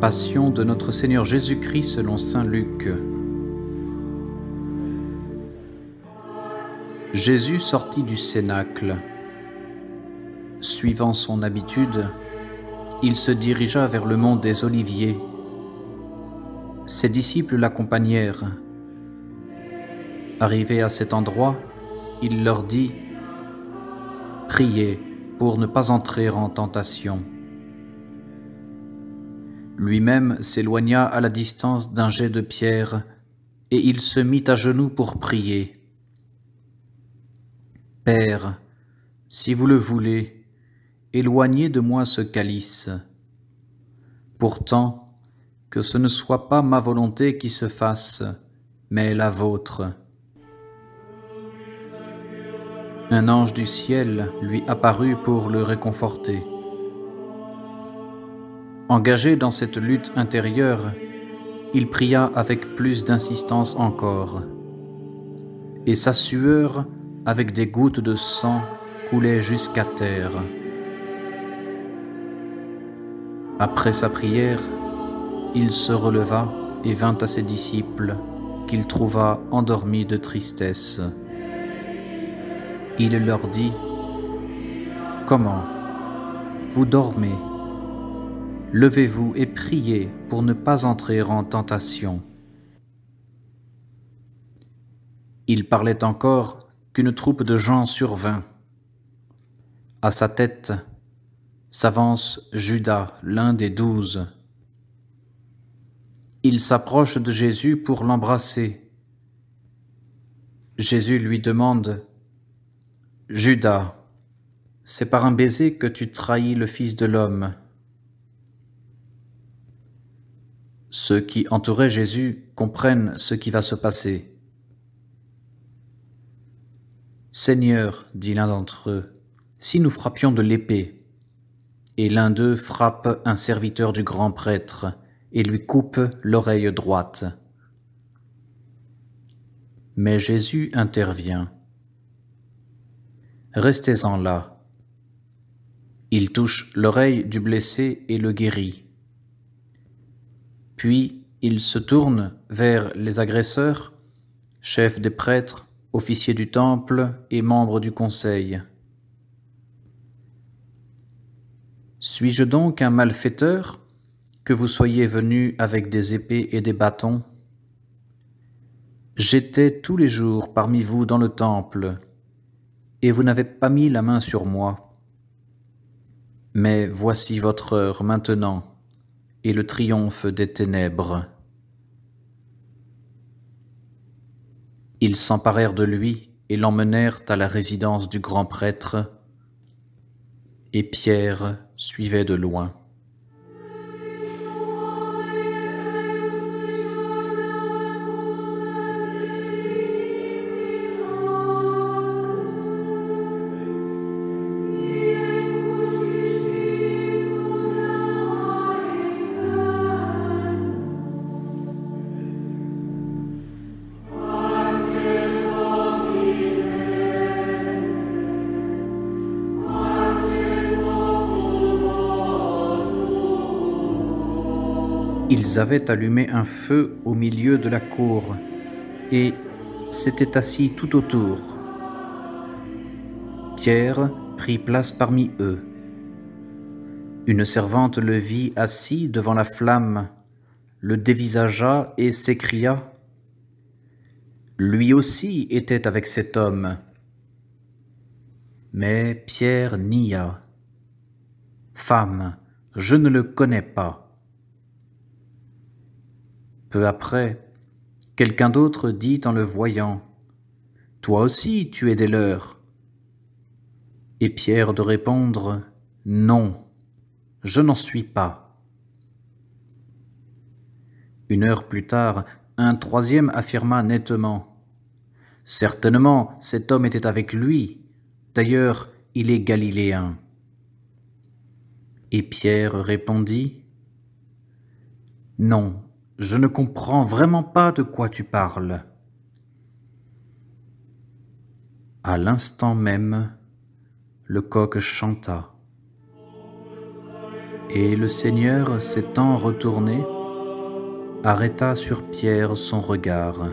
Passion de notre Seigneur Jésus-Christ selon saint Luc. Jésus sortit du cénacle. Suivant son habitude, il se dirigea vers le mont des Oliviers. Ses disciples l'accompagnèrent. Arrivé à cet endroit, il leur dit : « Priez pour ne pas entrer en tentation. » Lui-même s'éloigna à la distance d'un jet de pierre, et il se mit à genoux pour prier. « Père, si vous le voulez, éloignez de moi ce calice. Pourtant, que ce ne soit pas ma volonté qui se fasse, mais la vôtre. » Un ange du ciel lui apparut pour le réconforter. Engagé dans cette lutte intérieure, il pria avec plus d'insistance encore, et sa sueur, avec des gouttes de sang, coulait jusqu'à terre. Après sa prière, il se releva et vint à ses disciples, qu'il trouva endormis de tristesse. Il leur dit : « Comment ? Vous dormez ? Levez-vous et priez pour ne pas entrer en tentation. » Il parlait encore qu'une troupe de gens survint. À sa tête s'avance Judas, l'un des 12. Il s'approche de Jésus pour l'embrasser. Jésus lui demande : « Judas, c'est par un baiser que tu trahis le Fils de l'homme. » Ceux qui entouraient Jésus comprennent ce qui va se passer. « Seigneur, dit l'un d'entre eux, si nous frappions de l'épée. » Et l'un d'eux frappe un serviteur du grand prêtre et lui coupe l'oreille droite. Mais Jésus intervient. « Restez-en là. » Il touche l'oreille du blessé et le guérit. Puis il se tourne vers les agresseurs, chefs des prêtres, officiers du temple et membres du conseil. « Suis-je donc un malfaiteur, que vous soyez venus avec des épées et des bâtons ? J'étais tous les jours parmi vous dans le temple, et vous n'avez pas mis la main sur moi. Mais voici votre heure maintenant, et le triomphe des ténèbres. » Ils s'emparèrent de lui et l'emmenèrent à la résidence du grand prêtre, et Pierre suivait de loin. Ils avaient allumé un feu au milieu de la cour et s'étaient assis tout autour. Pierre prit place parmi eux. Une servante le vit assis devant la flamme, le dévisagea et s'écria : « Lui aussi était avec cet homme. » Mais Pierre nia : « Femme, je ne le connais pas. » Peu après, quelqu'un d'autre dit en le voyant : « Toi aussi tu es des leurs. » Et Pierre de répondre : « Non, je n'en suis pas. » Une heure plus tard, un troisième affirma nettement : « Certainement, cet homme était avec lui. D'ailleurs, il est galiléen. » Et Pierre répondit : « Non, je ne comprends vraiment pas de quoi tu parles. » À l'instant même, le coq chanta. Et le Seigneur, s'étant retourné, arrêta sur Pierre son regard.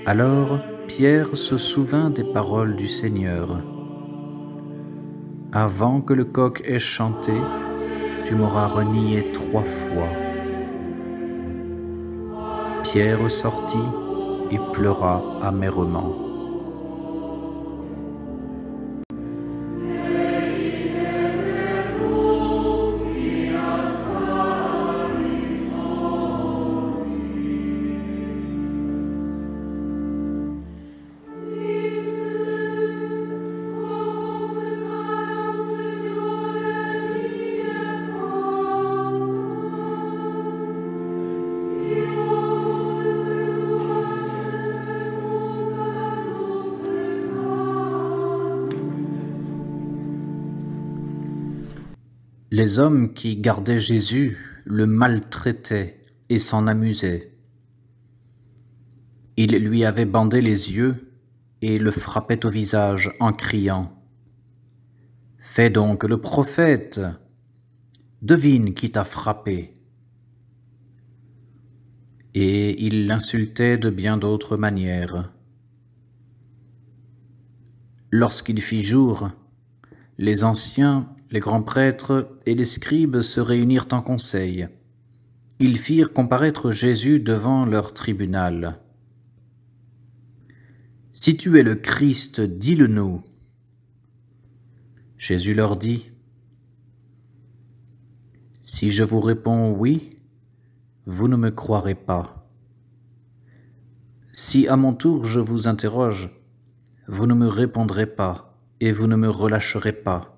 Alors Pierre se souvint des paroles du Seigneur. « Avant que le coq ait chanté, tu m'auras renié 3 fois. » Pierre sortit et pleura amèrement. Les hommes qui gardaient Jésus le maltraitaient et s'en amusaient. Ils lui avaient bandé les yeux et le frappaient au visage en criant « Fais donc le prophète, devine qui t'a frappé !» Et ils l'insultaient de bien d'autres manières. Lorsqu'il fit jour, les anciens, les grands prêtres et les scribes se réunirent en conseil. Ils firent comparaître Jésus devant leur tribunal. « Si tu es le Christ, dis-le-nous. » Jésus leur dit, « Si je vous réponds oui, vous ne me croirez pas. Si à mon tour je vous interroge, vous ne me répondrez pas et vous ne me relâcherez pas.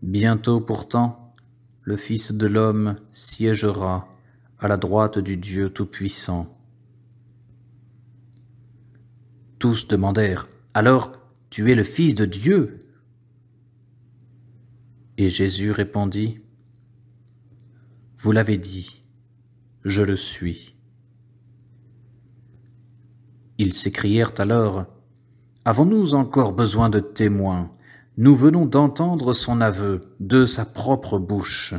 Bientôt pourtant, le Fils de l'homme siégera à la droite du Dieu Tout-Puissant. » Tous demandèrent, « Alors, tu es le Fils de Dieu ?» Et Jésus répondit, « Vous l'avez dit, je le suis. » Ils s'écrièrent alors, « Avons-nous encore besoin de témoins ? Nous venons d'entendre son aveu de sa propre bouche. »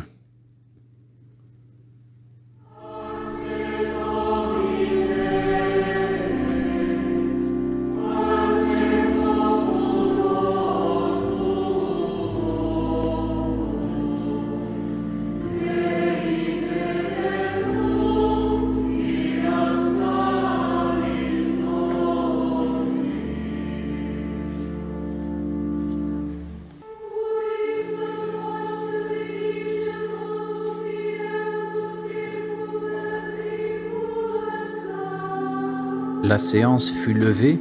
La séance fut levée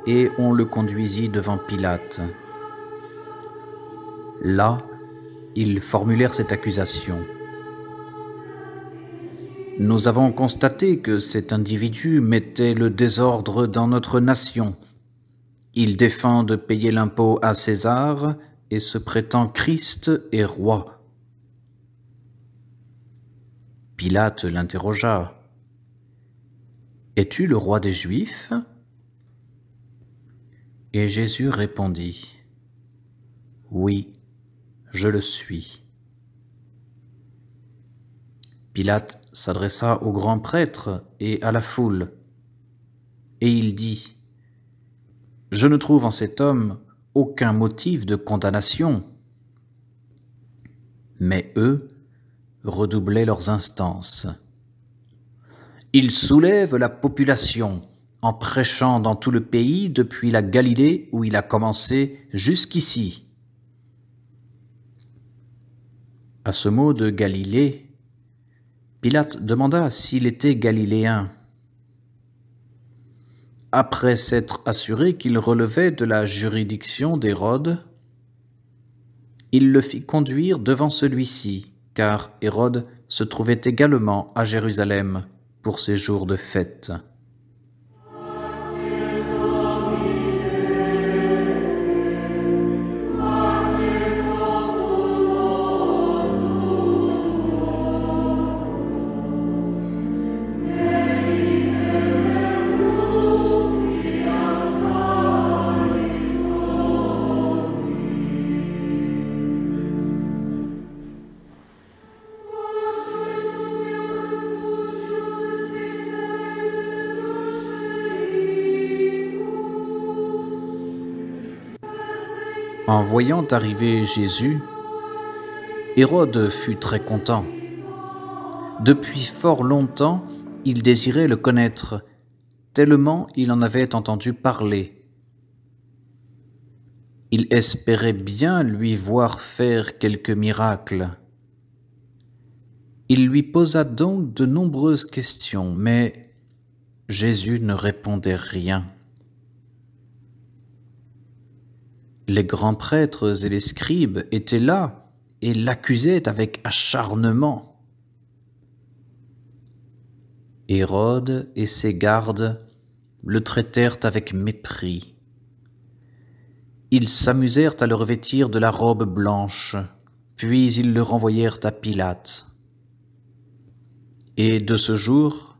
et on le conduisit devant Pilate. Là, ils formulèrent cette accusation. « Nous avons constaté que cet individu mettait le désordre dans notre nation. Il défend de payer l'impôt à César et se prétend Christ et roi. » Pilate l'interrogea. « Es-tu le roi des Juifs ?» Et Jésus répondit, « Oui, je le suis. » Pilate s'adressa aux grands prêtres et à la foule, et il dit, « Je ne trouve en cet homme aucun motif de condamnation. » Mais eux redoublaient leurs instances. Il soulève la population en prêchant dans tout le pays depuis la Galilée où il a commencé jusqu'ici. À ce mot de Galilée, Pilate demanda s'il était galiléen. Après s'être assuré qu'il relevait de la juridiction d'Hérode, il le fit conduire devant celui-ci, car Hérode se trouvait également à Jérusalem pour ses jours de fête. En voyant arriver Jésus, Hérode fut très content. Depuis fort longtemps, il désirait le connaître, tellement il en avait entendu parler. Il espérait bien lui voir faire quelques miracles. Il lui posa donc de nombreuses questions, mais Jésus ne répondait rien. Les grands prêtres et les scribes étaient là et l'accusaient avec acharnement. Hérode et ses gardes le traitèrent avec mépris. Ils s'amusèrent à le revêtir de la robe blanche, puis ils le renvoyèrent à Pilate. Et de ce jour,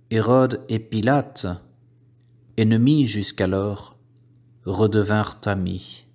Hérode et Pilate, ennemis jusqu'alors, redevinrent amis.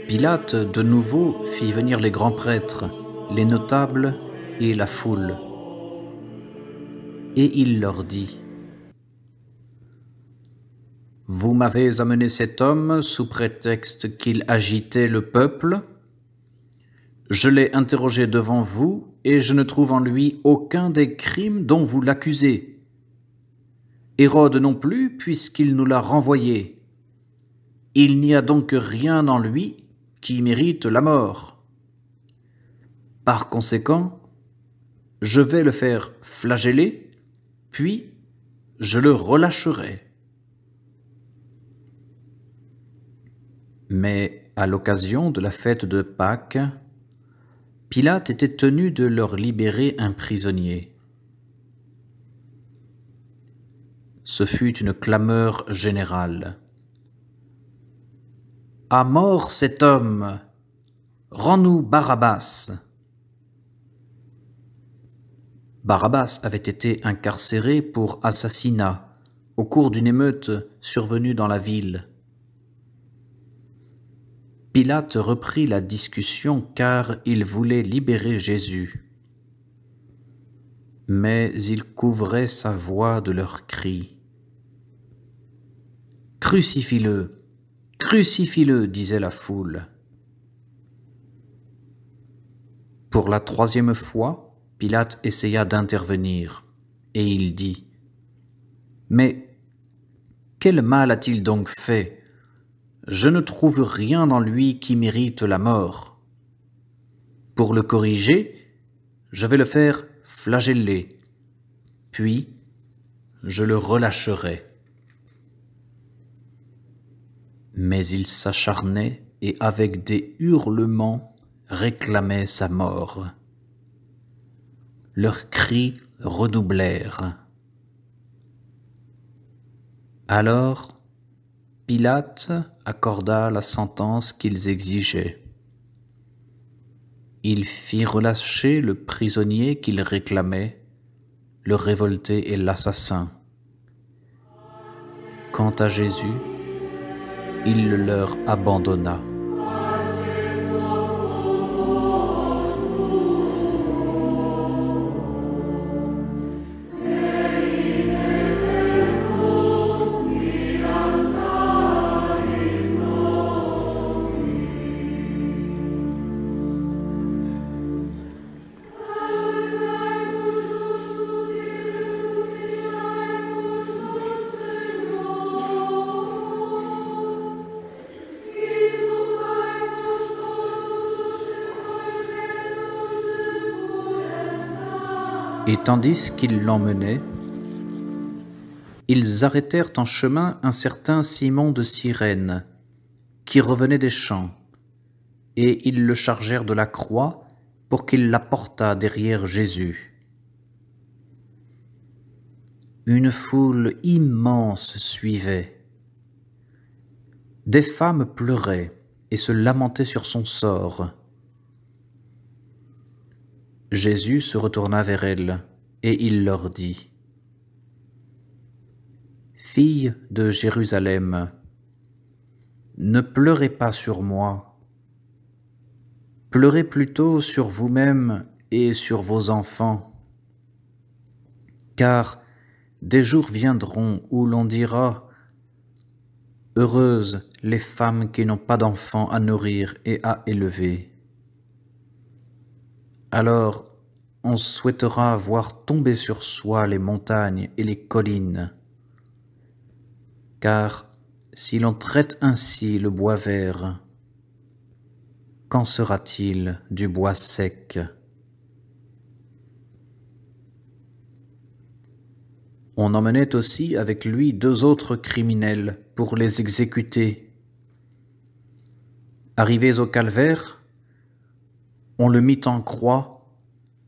Pilate de nouveau fit venir les grands prêtres, les notables et la foule. Et il leur dit : « Vous m'avez amené cet homme sous prétexte qu'il agitait le peuple. Je l'ai interrogé devant vous et je ne trouve en lui aucun des crimes dont vous l'accusez. Hérode non plus, puisqu'il nous l'a renvoyé. Il n'y a donc rien en lui qui mérite la mort. Par conséquent, je vais le faire flageller, puis je le relâcherai. » Mais à l'occasion de la fête de Pâques, Pilate était tenu de leur libérer un prisonnier. Ce fut une clameur générale. « À mort cet homme! Rends-nous Barabbas !» Barabbas avait été incarcéré pour assassinat au cours d'une émeute survenue dans la ville. Pilate reprit la discussion car il voulait libérer Jésus. Mais il couvrait sa voix de leurs cris. « Crucifie-le! Crucifie-le » disait la foule. Pour la troisième fois, Pilate essaya d'intervenir, et il dit : « Mais quel mal a-t-il donc fait ? Je ne trouve rien en lui qui mérite la mort. Pour le corriger, je vais le faire flageller, puis je le relâcherai. » Mais il s'acharnait et avec des hurlements réclamait sa mort. Leurs cris redoublèrent. Alors Pilate accorda la sentence qu'ils exigeaient. Il fit relâcher le prisonnier qu'ils réclamaient, le révolté et l'assassin. Quant à Jésus, il le leur abandonna. Et tandis qu'ils l'emmenaient, ils arrêtèrent en chemin un certain Simon de Cyrène, qui revenait des champs, et ils le chargèrent de la croix pour qu'il la portât derrière Jésus. une foule immense suivait. Des femmes pleuraient et se lamentaient sur son sort. Jésus se retourna vers elles et il leur dit : « Filles de Jérusalem, ne pleurez pas sur moi, pleurez plutôt sur vous-mêmes et sur vos enfants, car des jours viendront où l'on dira : heureuses les femmes qui n'ont pas d'enfants à nourrir et à élever. Alors on souhaitera voir tomber sur soi les montagnes et les collines, car si l'on traite ainsi le bois vert, qu'en sera-t-il du bois sec ? On emmenait aussi avec lui 2 autres criminels pour les exécuter. Arrivés au calvaire, on le mit en croix,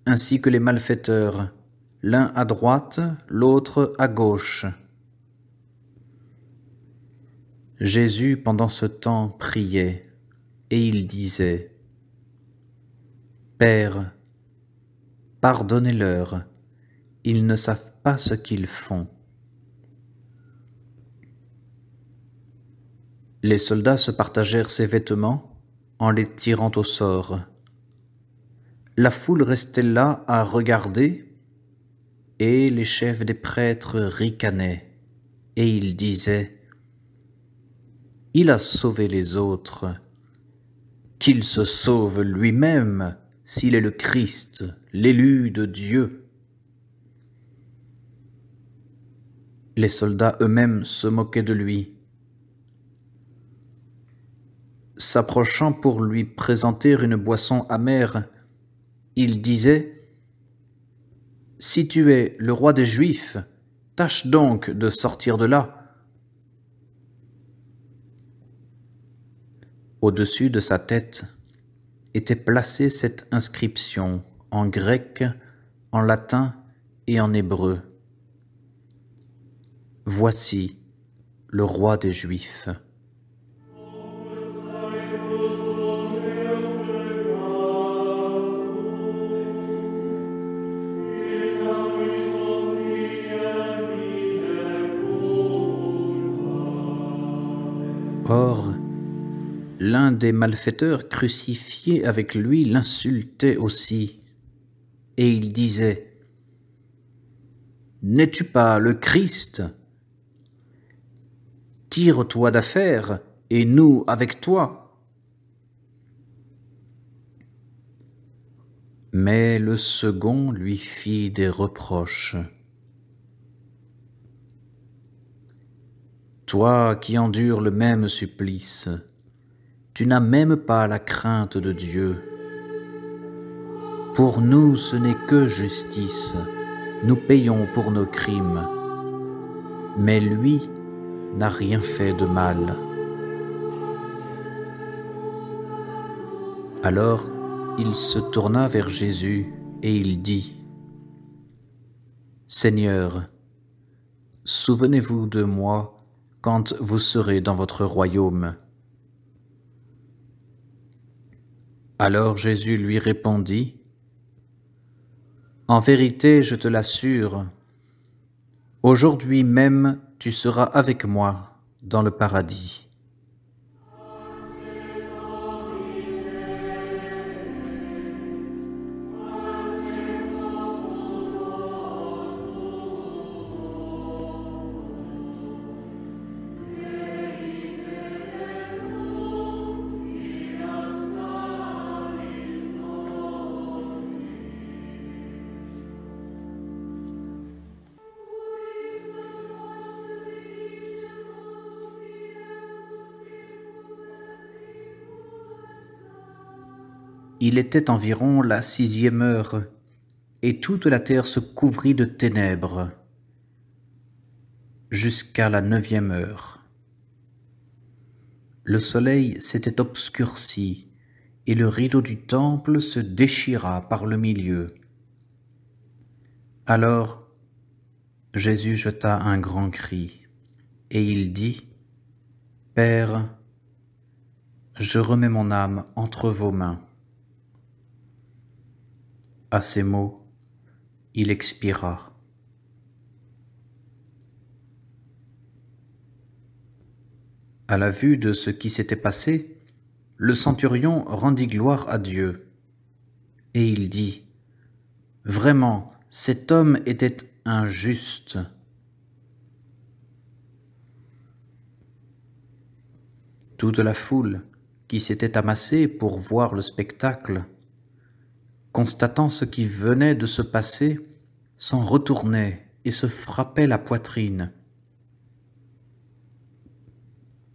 ainsi que les malfaiteurs, l'un à droite, l'autre à gauche. Jésus, pendant ce temps, priait, et il disait : Père, pardonnez-leur, ils ne savent pas ce qu'ils font. Les soldats se partagèrent ses vêtements en les tirant au sort. La foule restait là à regarder, et les chefs des prêtres ricanaient, et ils disaient : Il a sauvé les autres, qu'il se sauve lui-même s'il est le Christ, l'élu de Dieu. Les soldats eux-mêmes se moquaient de lui. S'approchant pour lui présenter une boisson amère, il disait : Si tu es le roi des Juifs, tâche donc de sortir de là. Au-dessus de sa tête était placée cette inscription en grec, en latin et en hébreu : Voici le roi des Juifs. Or, l'un des malfaiteurs crucifiés avec lui l'insultait aussi, et il disait : N'es-tu pas le Christ ? Tire-toi d'affaire, et nous avec toi. Mais le second lui fit des reproches. Toi qui endures le même supplice, tu n'as même pas la crainte de Dieu. Pour nous, ce n'est que justice, nous payons pour nos crimes. Mais lui n'a rien fait de mal. Alors il se tourna vers Jésus et il dit : Seigneur, souvenez-vous de moi quand vous serez dans votre royaume. Alors Jésus lui répondit : En vérité, je te l'assure, aujourd'hui même tu seras avec moi dans le paradis. Il était environ la 6e heure, et toute la terre se couvrit de ténèbres, jusqu'à la 9e heure. Le soleil s'était obscurci, et le rideau du temple se déchira par le milieu. Alors Jésus jeta un grand cri, et il dit, « Père, je remets mon âme entre vos mains. » À ces mots, il expira. À la vue de ce qui s'était passé, le centurion rendit gloire à Dieu, et il dit, « Vraiment, cet homme était un juste. » Toute la foule qui s'était amassée pour voir le spectacle, constatant ce qui venait de se passer, s'en retournait et se frappait la poitrine.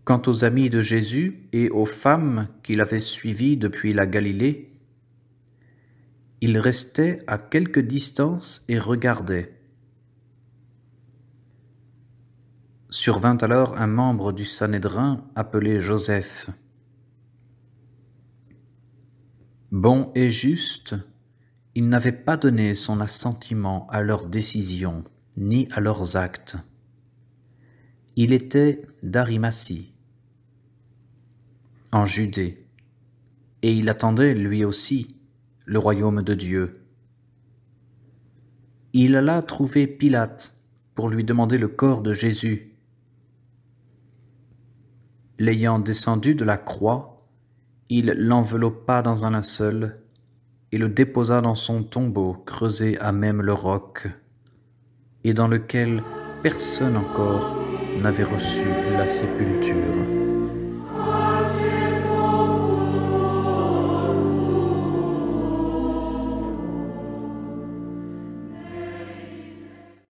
Quant aux amis de Jésus et aux femmes qui l'avaient suivi depuis la Galilée, ils restaient à quelque distance et regardaient. Survint alors un membre du Sanhédrin appelé Joseph. Bon et juste, il n'avait pas donné son assentiment à leurs décisions ni à leurs actes. Il était d'Arimathie, en Judée, et il attendait lui aussi le royaume de Dieu. Il alla trouver Pilate pour lui demander le corps de Jésus. L'ayant descendu de la croix, il l'enveloppa dans un linceul et le déposa dans son tombeau creusé à même le roc, et dans lequel personne encore n'avait reçu la sépulture.